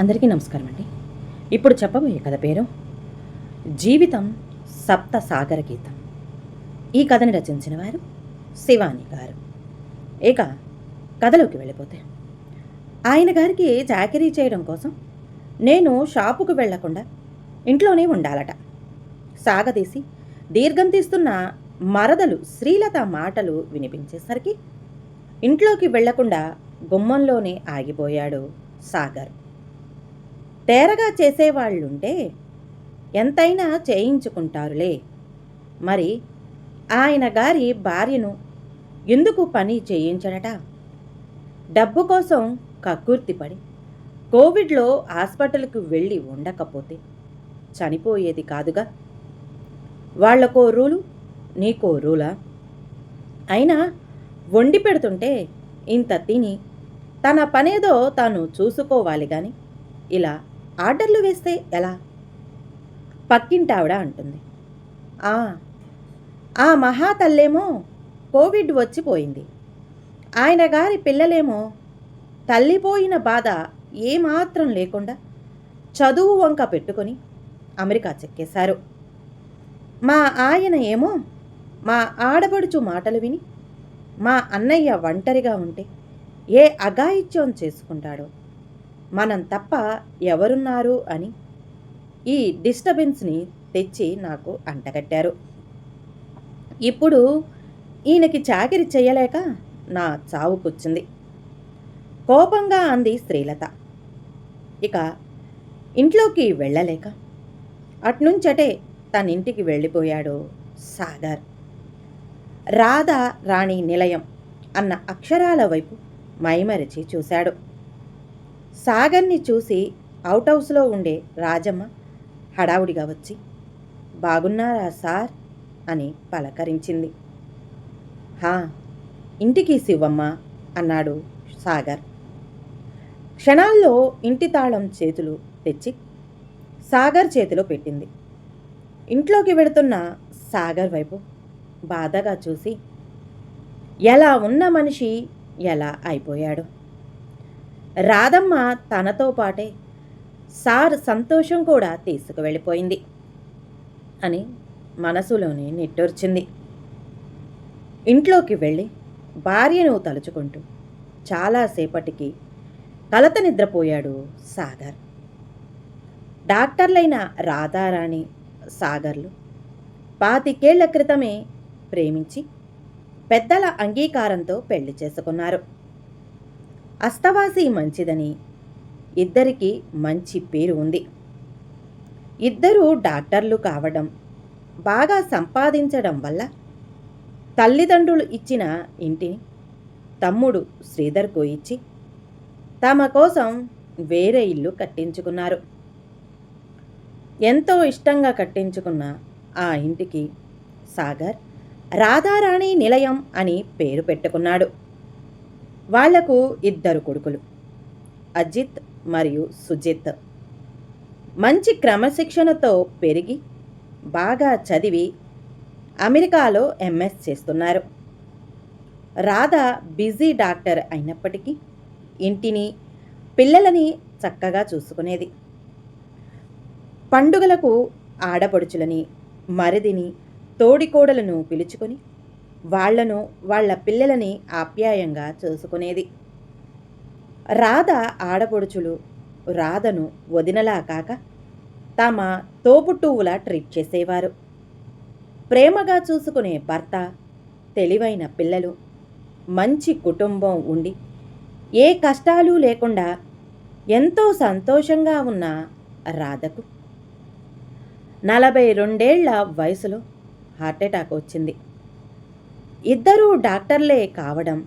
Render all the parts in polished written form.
అందరికీ నమస్కారం అండి. ఇప్పుడు చెప్పబోయే కథ పేరు జీవితం సప్త సాగర గీతం. ఈ కథని రచించిన వారు శివాని గారు. ఇక కథలోకి వెళ్ళిపోతే, ఆయన గారికి చాకరీ చేయడం కోసం నేను షాపుకు వెళ్లకుండా ఇంట్లోనే ఉండాలట. సాగదీసి దీర్ఘం తీస్తున్న మరదలు శ్రీలత మాటలు వినిపించేసరికి ఇంట్లోకి వెళ్లకుండా గుమ్మంలోనే ఆగిపోయాడు సాగర్. తేరగా చేసేవాళ్ళుంటే ఎంతైనా చేయించుకుంటారులే. మరి ఆయన గారి భార్యను ఎందుకు పని చేయించడట? డబ్బు కోసం కక్కుర్తిపడి కోవిడ్లో హాస్పిటల్కు వెళ్ళి ఉండకపోతే చనిపోయేది కాదుగా. వాళ్లకో రూలు, నీకో రూలా? అయినా వండి పెడుతుంటే ఇంత తిని తన పనేదో తాను చూసుకోవాలి గాని ఇలా ఆర్డర్లు వేస్తే ఎలా? పక్కింటావిడ అంటుంది. ఆ మహాతల్లేమో కోవిడ్ వచ్చిపోయింది. ఆయన గారి పిల్లలేమో తల్లిపోయిన బాధ ఏమాత్రం లేకుండా చదువు వంక పెట్టుకొని అమెరికా చెక్కేశారు. మా ఆయన ఏమో మా ఆడపడుచు మాటలు విని మా అన్నయ్య ఒంటరిగా ఉంటే ఏ అఘాయిత్యం చేసుకుంటాడో, మనం తప్ప ఎవరున్నారు అని ఈ డిస్టర్బెన్స్ని తెచ్చి నాకు అంటగట్టారు. ఇప్పుడు ఈయనకి చాకిరి చెయ్యలేక నా చావుకొచ్చింది, కోపంగా అంది శ్రీలత. ఇక ఇంట్లోకి వెళ్ళలేక అట్నుంచటే తన ఇంటికి వెళ్ళిపోయాడు సాగర్. రాధా రాణి నిలయం అన్న అక్షరాల వైపు మైమరిచి చూశాడు. సాగర్ని చూసి అవుట్ హౌస్లో ఉండే రాజమ్మ హడావుడిగా వచ్చి, బాగున్నారా సార్ అని పలకరించింది. ఇంటికి శివమ్మ అన్నాడు సాగర్. క్షణాల్లో ఇంటి తాళం చేతులు తెచ్చి సాగర్ చేతిలో పెట్టింది. ఇంట్లోకి వెళుతున్న సాగర్ వైపు బాధగా చూసి, ఎలా ఉన్న మనిషి ఎలా అయిపోయాడు. రాధమ్మ తనతో పాటే సార్ సంతోషం కూడా తీసుకువెళ్ళిపోయింది అని మనసులోనే నిట్టూర్చింది. ఇంట్లోకి వెళ్ళి భార్యను తలుచుకుంటూ చాలాసేపటికి కలత నిద్రపోయాడు సాగర్. డాక్టర్లైన రాధారాణి సాగర్లు 25 ఏళ్ల క్రితమే ప్రేమించి పెద్దల అంగీకారంతో పెళ్లి చేసుకున్నారు. అస్తవాసి మంచిదని ఇద్దరికీ మంచి పేరు ఉంది. ఇద్దరూ డాక్టర్లు కావడం, బాగా సంపాదించడం వల్ల తల్లిదండ్రులు ఇచ్చిన ఇంటిని తమ్ముడు శ్రీధర్కు ఇచ్చి తమ కోసం వేరే ఇల్లు కట్టించుకున్నారు. ఎంతో ఇష్టంగా కట్టించుకున్న ఆ ఇంటికి సాగర్ రాధారాణి నిలయం అని పేరు పెట్టుకున్నాడు. వాళ్లకు 2 కొడుకులు, అజిత్ మరియు సుజిత్. మంచి క్రమశిక్షణతో పెరిగి బాగా చదివి అమెరికాలో ఎంఎస్ చేస్తున్నారు. రాధ బిజీ డాక్టర్ అయినప్పటికీ ఇంటిని, పిల్లలని చక్కగా చూసుకునేది. పండుగలకు ఆడపడుచులని, మరిదిని, తోడికోడలను పిలుచుకొని వాళ్లను, వాళ్ల పిల్లలని ఆప్యాయంగా చూసుకునేది. రాధ ఆడపడుచులు రాధను వదినలా కాక తమ తోబుట్టువులా ట్రీట్ చేసేవారు. ప్రేమగా చూసుకునే భర్త, తెలివైన పిల్లలు, మంచి కుటుంబం ఉండి ఏ కష్టాలు లేకుండా ఎంతో సంతోషంగా ఉన్న రాధకు 42 ఏళ్ల వయసులో హార్ట్అటాక్ వచ్చింది. ఇద్దరూ డాక్టర్లే కావడం,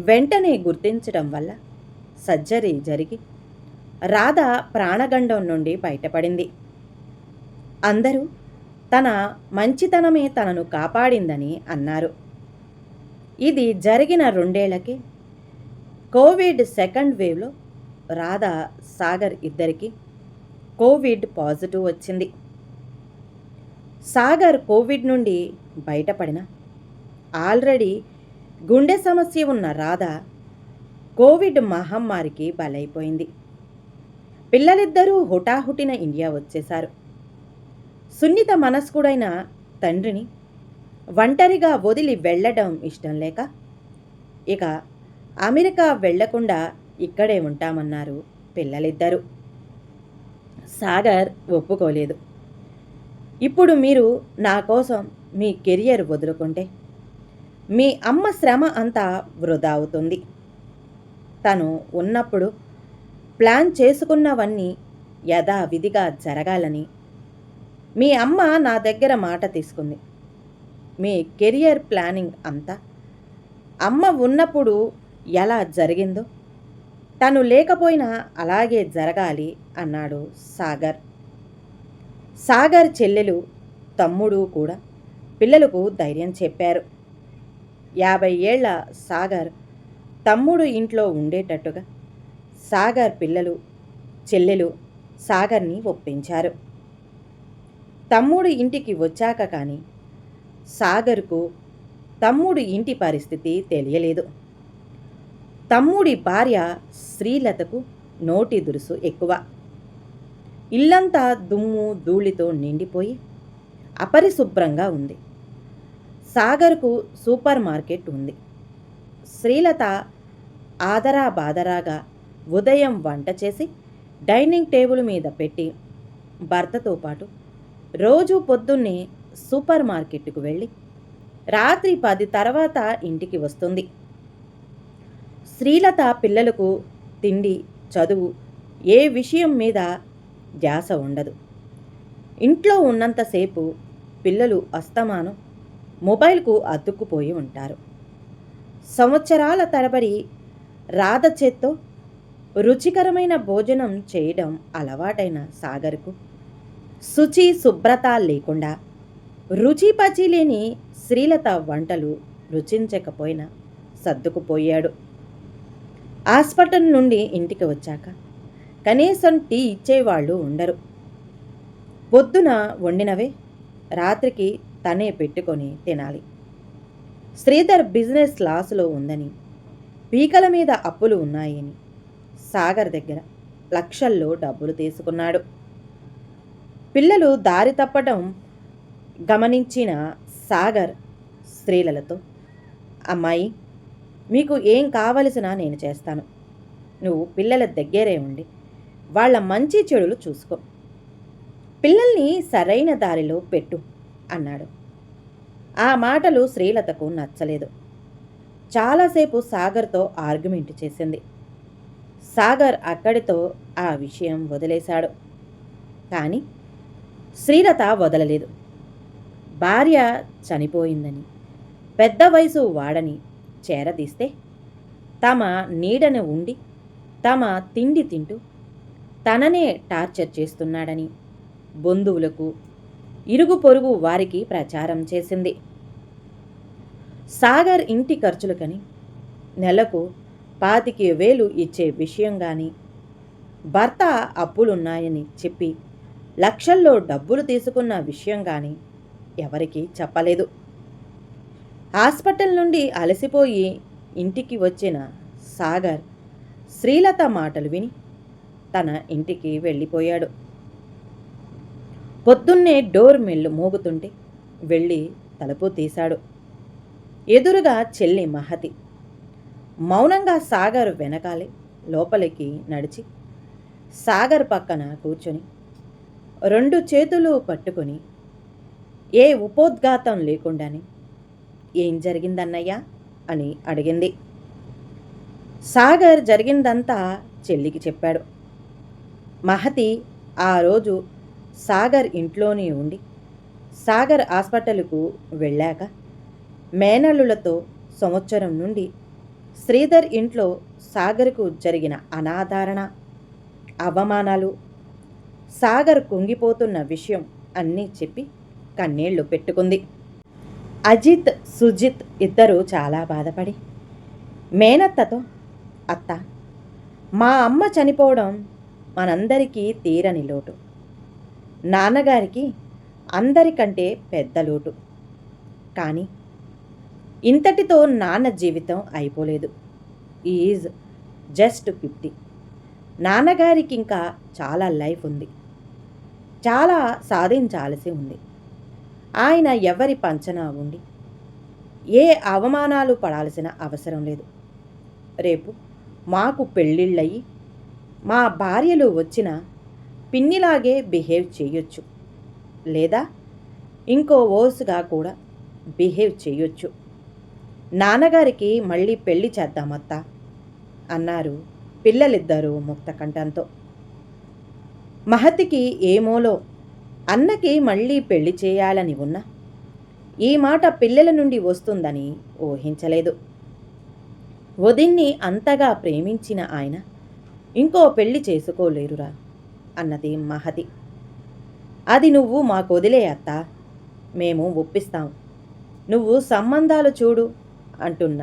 వెంటనే గుర్తించడం వల్ల సర్జరీ జరిగి రాధ ప్రాణగండం నుండి బయటపడింది. అందరూ తన మంచితనమే తనను కాపాడిందని అన్నారు. ఇది జరిగిన 2 ఏళ్లకే కోవిడ్ సెకండ్ వేవ్లో రాధ, సాగర్ ఇద్దరికి కోవిడ్ పాజిటివ్ వచ్చింది. సాగర్ కోవిడ్ నుండి బయటపడిన ఆల్రెడీ గుండె సమస్య ఉన్న రాధ కోవిడ్ మహమ్మారికి బలైపోయింది. పిల్లలిద్దరూ హుటాహుటిన ఇండియా వచ్చేశారు. సున్నిత మనస్కుడైన తండ్రిని ఒంటరిగా వదిలి వెళ్ళడం ఇష్టం లేక ఇక అమెరికా వెళ్లకుండా ఇక్కడే ఉంటామన్నారు పిల్లలిద్దరూ. సాగర్ ఒప్పుకోలేదు. ఇప్పుడు మీరు నా కోసం మీ కెరియర్ వదులుకుంటే మీ అమ్మ శ్రమ అంతా వృధా అవుతుంది. తను ఉన్నప్పుడు ప్లాన్ చేసుకున్నవన్నీ యథావిధిగా జరగాలని మీ అమ్మ నా దగ్గర మాట తీసుకుంది. మీ కెరియర్ ప్లానింగ్ అంతా అమ్మ ఉన్నప్పుడు ఎలా జరిగిందో తను లేకపోయినా అలాగే జరగాలి అన్నాడు సాగర్. సాగర్ చెల్లెలు, తమ్ముడు కూడా పిల్లలకు ధైర్యం చెప్పారు. 50 ఏళ్ల సాగర్ తమ్ముడు ఇంట్లో ఉండేటట్టుగా సాగర్ పిల్లలు, చెల్లెలు సాగర్ని ఒప్పించారు. తమ్ముడు ఇంటికి వచ్చాక కానీ సాగర్కు తమ్ముడి ఇంటి పరిస్థితి తెలియలేదు. తమ్ముడి భార్య శ్రీలతకు నోటి దురుసు ఎక్కువ. ఇల్లంతా దుమ్ము ధూళితో నిండిపోయి అపరిశుభ్రంగా ఉంది. సాగర్కు సూపర్ మార్కెట్ ఉంది. శ్రీలత ఆదరా బాదరాగా ఉదయం వంట చేసి డైనింగ్ టేబుల్ మీద పెట్టి భర్తతో పాటు రోజు పొద్దున్నే సూపర్ మార్కెట్కు వెళ్ళి రాత్రి 10 తర్వాత ఇంటికి వస్తుంది. శ్రీలత పిల్లలకు తిండి, చదువు ఏ విషయం మీద ధ్యాస ఉండదు. ఇంట్లో ఉన్నంతసేపు పిల్లలు అస్తమానం మొబైల్కు అతుక్కుపోయి ఉంటారు. సంవత్సరాల తరబడి రాధ చేత్తో రుచికరమైన భోజనం చేయడం అలవాటైన సాగర్కు శుచి శుభ్రత లేకుండా రుచిపచి లేని శ్రీలత వంటలు రుచించకపోయినా సర్దుకుపోయాడు. హాస్పిటల్ నుండి ఇంటికి వచ్చాక కనీసం టీ ఇచ్చేవాళ్ళు ఉండరు. పొద్దున వండినవే రాత్రికి తనే పెట్టుకొని తినాలి. శ్రీధర్ బిజినెస్ లాస్లో ఉందని, పీకల మీద అప్పులు ఉన్నాయని సాగర్ దగ్గర లక్షల్లో డబ్బులు తీసుకున్నాడు. పిల్లలు దారి తప్పడం గమనించిన సాగర్ శ్రీలలతో, అమ్మాయి, మీకు ఏం కావలసినా నేను చేస్తాను. నువ్వు పిల్లల దగ్గరే ఉండి వాళ్ళ మంచి చెడులు చూసుకో. పిల్లల్ని సరైన దారిలో పెట్టు అన్నాడు. ఆ మాటలు శ్రీలతకు నచ్చలేదు. చాలాసేపు సాగర్తో ఆర్గ్యుమెంట్ చేసింది. సాగర్ అక్కడితో ఆ విషయం వదిలేశాడు. కానీ శ్రీలత వదలలేదు. భార్య చనిపోయిందని, పెద్ద వయసు వాడని చేరదీస్తే తమ నీడన ఉండి తమ తిండి తింటూ తననే టార్చర్ చేస్తున్నాడని బంధువులకు, ఇరుగు పొరుగు వారికి ప్రచారం చేసింది. సాగర్ ఇంటి ఖర్చులకని నెలకు 25,000 ఇచ్చే విషయం కానీ, భర్త అప్పులున్నాయని చెప్పి లక్షల్లో డబ్బులు తీసుకున్న విషయం కానీ ఎవరికీ చెప్పలేదు. హాస్పిటల్ నుండి అలసిపోయి ఇంటికి వచ్చిన సాగర్ శ్రీలత మాటలు విని తన ఇంటికి వెళ్ళిపోయాడు. పొద్దున్నే డోర్ మెల్లు మోగుతుంటే వెళ్ళి తలుపు తీశాడు. ఎదురుగా చెల్లి మహతి మౌనంగా సాగర్ వెనకాలే లోపలికి నడిచి సాగర్ పక్కన కూర్చొని 2 చేతులు పట్టుకొని ఏ ఉపోద్ఘాతం లేకుండానే, ఏం జరిగిందన్నయ్యా అని అడిగింది. సాగర్ జరిగిందంతా చెల్లికి చెప్పాడు. మహతి ఆ రోజు సాగర్ ఇంట్లోనే ఉండి సాగర్ హాస్పిటల్కు వెళ్ళాక మేనల్లులతో సంవత్సరం నుండి శ్రీధర్ ఇంట్లో సాగర్కు జరిగిన అనాదరణ, అవమానాలు, సాగర్ కుంగిపోతున్న విషయం అన్నీ చెప్పి కన్నీళ్లు పెట్టుకుంది. అజిత్, సుజిత్ ఇద్దరూ చాలా బాధపడి మేనత్తతో, అత్త, మా అమ్మ చనిపోవడం మనందరికీ తీరని లోటు. నాన్నగారికి అందరికంటే పెద్ద లోటు. కానీ ఇంతటితో నాన్న జీవితం అయిపోలేదు. Is just 50. నాన్నగారికి ఇంకా చాలా లైఫ్ ఉంది, చాలా సాధించాల్సి ఉంది. ఆయన ఎవరి పంచనా ఉండి ఏ అవమానాలు పడాల్సిన అవసరం లేదు. రేపు మాకు పెళ్ళిళ్ళయి మా భార్యలు వచ్చిన పిన్నిలాగే బిహేవ్ చేయొచ్చు, లేదా ఇంకో ఓసుగా కూడా బిహేవ్ చేయొచ్చు. నాన్నగారికి మళ్ళీ పెళ్లి చేద్దామత్తా అన్నారు పిల్లలిద్దరూ ముక్తకంఠంతో. మహతికి ఏమోలో అన్నకి మళ్ళీ పెళ్లి చేయాలని ఉన్నా ఈ మాట పిల్లల నుండి వస్తుందని ఊహించలేదు. వదిన్ని అంతగా ప్రేమించిన ఆయన ఇంకో పెళ్లి చేసుకోలేరురా అన్నది మహతి. అది నువ్వు మాకు వదిలే అత్తా, మేము ఒప్పిస్తాం, నువ్వు సంబంధాలు చూడు అంటున్న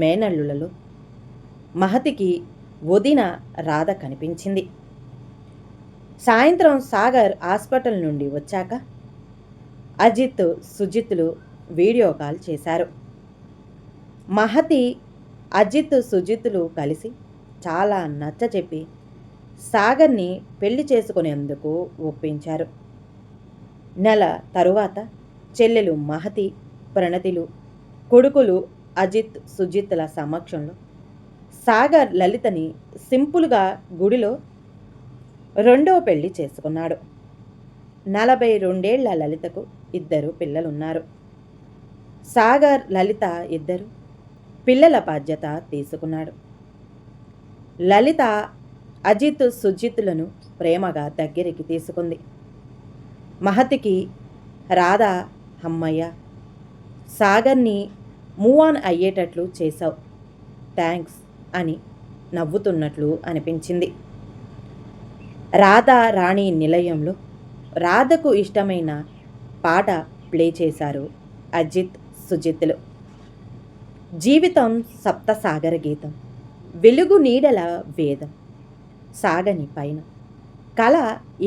మేనల్లులలో మహతికి వదిన రాధ కనిపించింది. సాయంత్రం సాగర్ హాస్పిటల్ నుండి వచ్చాక అజిత్, సుజిత్లు వీడియో కాల్ చేశారు. మహతి, అజిత్, సుజిత్లు కలిసి చాలా నచ్చచెప్పి సాగర్ని పెళ్లి చేసుకునేందుకు ఒప్పించారు. నెల తరువాత చెల్లెలు మహతి, ప్రణతిలు, కొడుకులు అజిత్, సుజిత్ల సమక్షంలో సాగర్ లలితని సింపుల్గా గుడిలో రెండో పెళ్లి చేసుకున్నాడు. 42 ఏళ్ల లలితకు 2 పిల్లలున్నారు. సాగర్, లలిత ఇద్దరు పిల్లల బాధ్యత తీసుకున్నాడు. లలిత అజిత్, సుజిత్లను ప్రేమగా దగ్గరికి తీసుకుంది. మహతికి రాధ, అమ్మయ్య సాగర్ని మూవ్ ఆన్ అయ్యేటట్లు చేశావు, థ్యాంక్స్ అని నవ్వుతున్నట్లు అనిపించింది. రాధా రాణి నిలయంలో రాధకు ఇష్టమైన పాట ప్లే చేశారు అజిత్, సుజిత్లు. జీవితం సప్తసాగర గీతం, వెలుగు నీడల వేదం, సాగని పైన కళ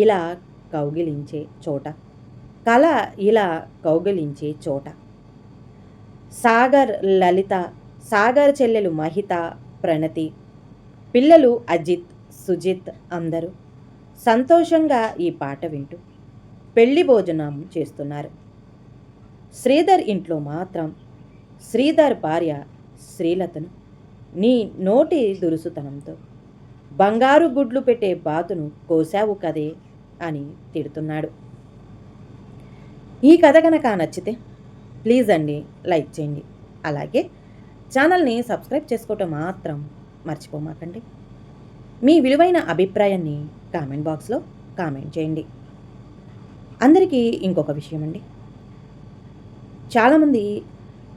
ఇలా కౌగిలించే చోట, కళ ఇలా కౌగిలించే చోట. సాగర్, లలిత, సాగర్ చెల్లెలు మహిత, ప్రణతి, పిల్లలు అజిత్, సుజిత్ అందరూ సంతోషంగా ఈ పాట వింటూ పెళ్లి భోజనం చేస్తున్నారు. శ్రీధర్ ఇంట్లో మాత్రం శ్రీధర్ భార్య శ్రీలతను నీ నోటి దురుసుతనంతో బంగారు గుడ్లు పెట్టే బాతును కోసావు కదే అని తిడుతున్నాడు. ఈ కథ కనుక నచ్చితే ప్లీజ్ అండి లైక్ చేయండి, అలాగే ఛానల్ని సబ్స్క్రైబ్ చేసుకోవటం మాత్రం మర్చిపోమాకండి. మీ విలువైన అభిప్రాయాన్ని కామెంట్ బాక్స్లో కామెంట్ చేయండి. అందరికీ ఇంకొక విషయం అండి, చాలామంది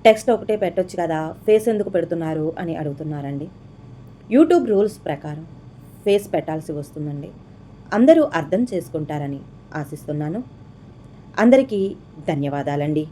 టెక్స్ట్ ఒకటే పెట్టొచ్చు కదా, ఫేస్ ఎందుకు పెడుతున్నారు అని అడుగుతున్నారండి. యూట్యూబ్ రూల్స్ ప్రకారం ఫేస్ పెట్టాల్సి వస్తుందండి. అందరూ అర్థం చేసుకుంటారని ఆశిస్తున్నాను. అందరికీ ధన్యవాదాలండి.